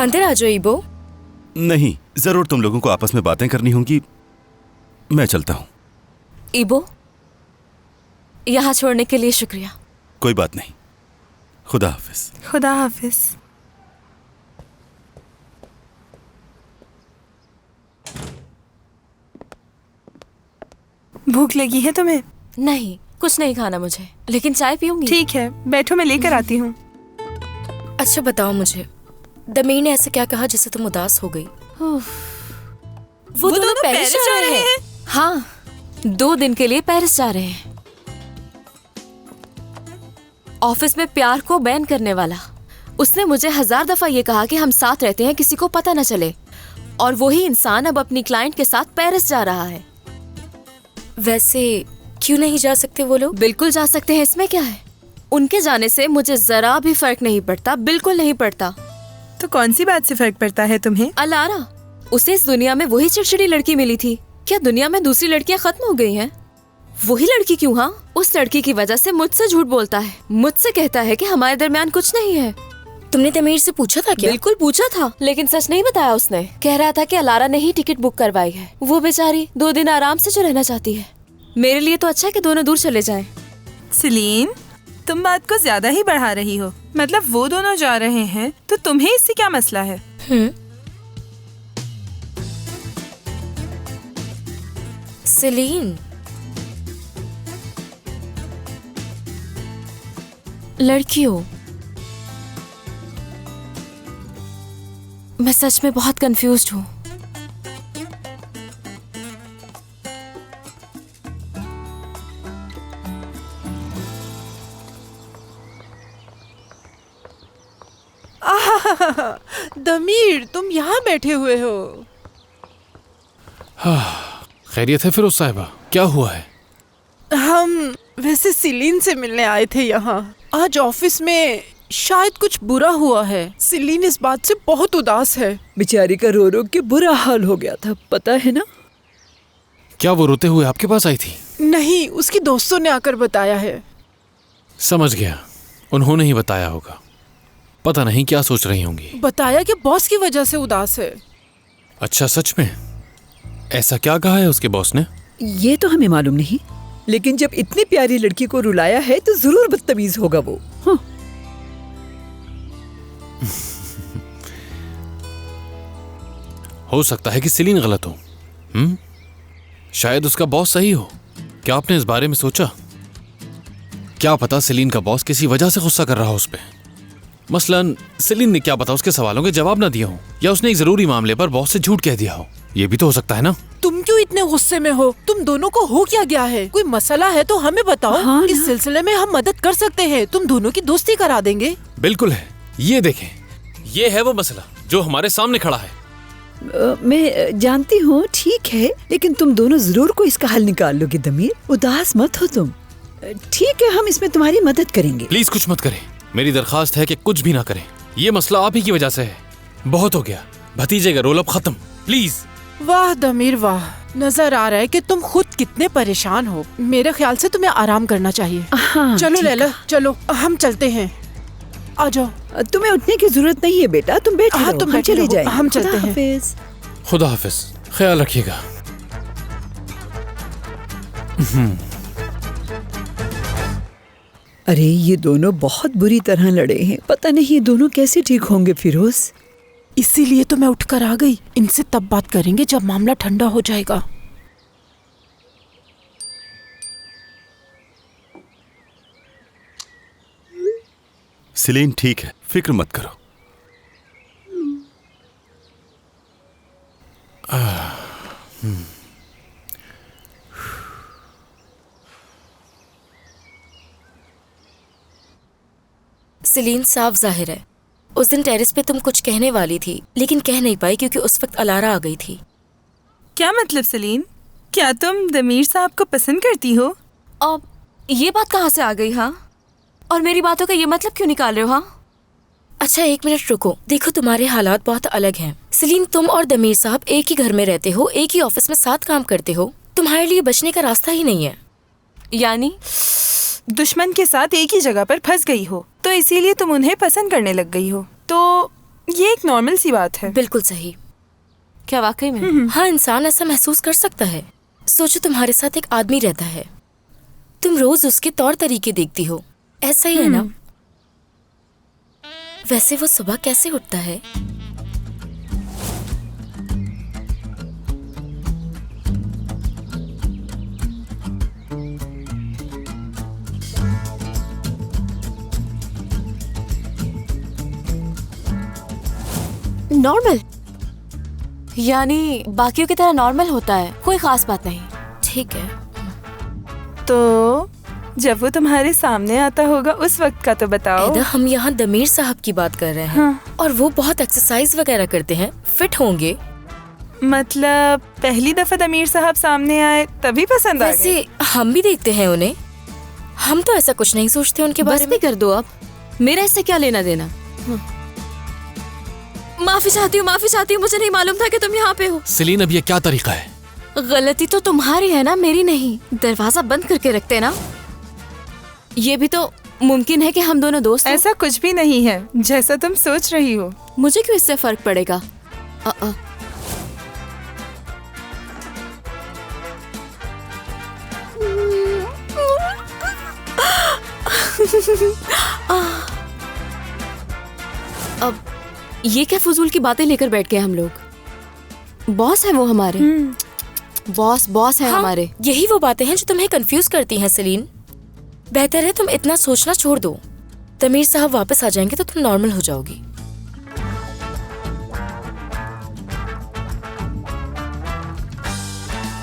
अंदर आ जाओ इबो। नहीं, जरूर तुम लोगों को आपस में बातें करनी होंगी, मैं चलता हूँ। इबो, यहाँ छोड़ने के लिए शुक्रिया। कोई बात नहीं, खुदा हाफिज। खुदा हाफिज। भूख लगी है तुम्हें? नहीं, कुछ नहीं खाना मुझे, लेकिन चाय पीऊंगी। ठीक है, बैठो, मैं लेकर आती हूँ। अच्छा बताओ मुझे, दमीर ने ऐसे क्या कहा जिससे तुम उदास हो गई? वो दोनों पेरिस जा रहे हैं। हाँ, 2 दिन के लिए पेरिस जा रहे हैं। ऑफिस में प्यार को बैन करने वाला। उसने मुझे 1000 दफा ये कहा कि हम साथ रहते हैं, किसी को पता न चले, और वही इंसान अब अपनी क्लाइंट के साथ पेरिस जा रहा है। वैसे क्यों नहीं जा सकते वो लोग? बिल्कुल जा सकते हैं, इसमें क्या है? उनके जाने से मुझे जरा भी फर्क नहीं पड़ता, बिल्कुल नहीं पड़ता। तो कौन सी बात से फर्क पड़ता है तुम्हें? अलारा, उसे इस दुनिया में वही चिड़चिड़ी लड़की मिली थी। क्या दुनिया में दूसरी लड़कियां खत्म हो गई हैं? वही लड़की क्यों? हाँ, उस लड़की की वजह से मुझसे झूठ बोलता है, मुझसे कहता है कि हमारे दरमियान कुछ नहीं है। तुमने तमीर से पूछा था क्या? बिल्कुल पूछा था, लेकिन सच नहीं बताया उसने। कह रहा था कि अलारा ने ही टिकट बुक करवाई है। वो बेचारी 2 दिन आराम से जो रहना चाहती है। मेरे लिए तो अच्छा है कि दोनों दूर चले जाएं। सेलीन, तुम बात को ज्यादा ही बढ़ा रही हो। मतलब वो दोनों जा रहे हैं तो तुम्हें इससे क्या मसला है? सेलीन, लड़कियों, मैं सच में बहुत कंफ्यूज्ड हूँ। दमीर, तुम यहाँ बैठे हुए हो? खैरियत है फिरोज साहिबा, क्या हुआ है? हम वैसे सिलीन से मिलने आए थे यहाँ। आज ऑफिस में शायद कुछ बुरा हुआ है। सिलीन इस बात से बहुत उदास है। बेचारी का रो रो के बुरा हाल हो गया था, पता है ना? क्या वो रोते हुए आपके पास आई थी? नहीं, उसकी दोस्तों ने आकर बताया है। समझ गया, उन्होंने ही बताया होगा। पता नहीं क्या सोच रही होंगी। बताया कि बॉस की वजह से उदास है। अच्छा, सच में? ऐसा क्या कहा है उसके बॉस ने? ये तो हमें मालूम नहीं, लेकिन जब इतनी प्यारी लड़की को रुलाया है तो जरूर बदतमीज होगा वो। हाँ। हो सकता है कि सिलीन गलत हो। शायद उसका बॉस सही हो। क्या आपने इस बारे में सोचा? क्या पता सिलीन का बॉस किसी वजह से गुस्सा कर रहा हो उस पे। मसलन सिलीन ने क्या पता उसके सवालों के जवाब ना दिए हो, या उसने एक जरूरी मामले पर बॉस से झूठ कह दिया हो। ये भी तो हो सकता है ना। तुम क्यों इतने गुस्से में हो? तुम दोनों को हो क्या गया है? कोई मसला है तो हमें बताओ। हाँ, इस सिलसिले में हम मदद कर सकते हैं। तुम दोनों की दोस्ती करा देंगे। बिल्कुल है, ये देखें, ये है वो मसला जो हमारे सामने खड़ा है। मैं जानती हूँ, ठीक है, लेकिन तुम दोनों जरूर को इसका हल निकाल लोगे। दमीर, उदास मत हो तुम। ठीक है, हम इसमें तुम्हारी मदद करेंगे। प्लीज कुछ मत करें, मेरी दरखास्त है कि कुछ भी ना करें। ये मसला आप ही की वजह से है। बहुत हो गया, भतीजे का रोल अब खत्म, प्लीज। वाह दमीर वाह, नजर आ रहा है कि तुम खुद कितने परेशान हो। मेरे ख्याल से तुम्हें आराम करना चाहिए। हाँ, चलो लैला, चलो हम चलते हैं। आ जाओ। तुम्हें उठने की जरूरत नहीं है बेटा, तुम बैठे रहो, तुम हम बैठे चले रहो, जाएंगे। हम चलते हैं। हाफिज। खुदा हाफिज, ख्याल रखिएगा। अरे ये दोनों बहुत बुरी तरह लड़े हैं, पता नहीं ये दोनों कैसे ठीक होंगे फिरोज। इसीलिए तो मैं उठकर आ गई। इनसे तब बात करेंगे जब मामला ठंडा हो जाएगा। सिलीन ठीक है, फिक्र मत करो। सिलीन, साफ जाहिर है उस दिन टेरेस पे तुम कुछ कहने वाली थी, लेकिन कह नहीं पाई क्योंकि उस वक्त अलारा आ गई थी। क्या मतलब सेलीन? क्या तुम दमीर साहब को पसंद करती हो? अब ये बात कहाँ से आ गई? हाँ, और मेरी बातों का ये मतलब क्यों निकाल रहे हो? हाँ, अच्छा 1 मिनट रुको। देखो, तुम्हारे हालात बहुत अलग हैं। सिलीन, तुम और दमीर साहब एक ही घर में रहते हो, एक ही ऑफिस में साथ काम करते हो। तुम्हारे लिए बचने का रास्ता ही नहीं है। यानी दुश्मन के साथ एक ही जगह पर फंस गई हो, तो इसीलिए तुम उन्हें पसंद करने लग गई हो। तो ये एक नॉर्मल सी बात है। बिल्कुल सही। क्या वाकई में? हाँ, इंसान ऐसा महसूस कर सकता है। सोचो तुम्हारे साथ एक आदमी रहता है, तुम रोज उसके तौर तरीके देखती हो, ऐसा ही है ना? वैसे वो सुबह कैसे उठता है? नॉर्मल, यानी बाकियों की तरह नॉर्मल होता है, कोई खास बात नहीं। ठीक है। तो जब वो तुम्हारे सामने आता होगा उस वक्त का तो बताओ। एदा, हम यहाँ दमीर साहब की बात कर रहे हैं। हाँ। और वो बहुत एक्सरसाइज वगैरह करते हैं, फिट होंगे। मतलब पहली दफा दमीर साहब सामने आए तभी पसंद आ गए? वैसे हम भी देखते हैं उन्हें, हम तो ऐसा कुछ नहीं सोचते उनके बारे में। बस भी कर दो अब, मेरा इससे क्या लेना देना। माफी चाहती हूँ, मुझे नहीं मालूम था कि तुम यहाँ पे हो। सेलिन, अब ये क्या तरीका है? गलती तो तुम्हारी है ना, मेरी नहीं। दरवाजा बंद करके रखते ना। ये भी तो मुमकिन है कि हम दोनों दोस्त हैं। ऐसा कुछ भी नहीं है जैसा तुम सोच रही हो। मुझे क्यों इससे फर्क पड़ेगा? अब ये क्या फजूल की बातें लेकर बैठ गए हम लोग? बॉस है वो हमारे। बॉस है हमारे। यही वो बातें हैं जो तुम्हें कंफ्यूज करती हैं सेलिन। बेहतर है तुम इतना सोचना छोड़ दो। तमीर साहब वापस आ जाएंगे तो तुम नॉर्मल हो जाओगी।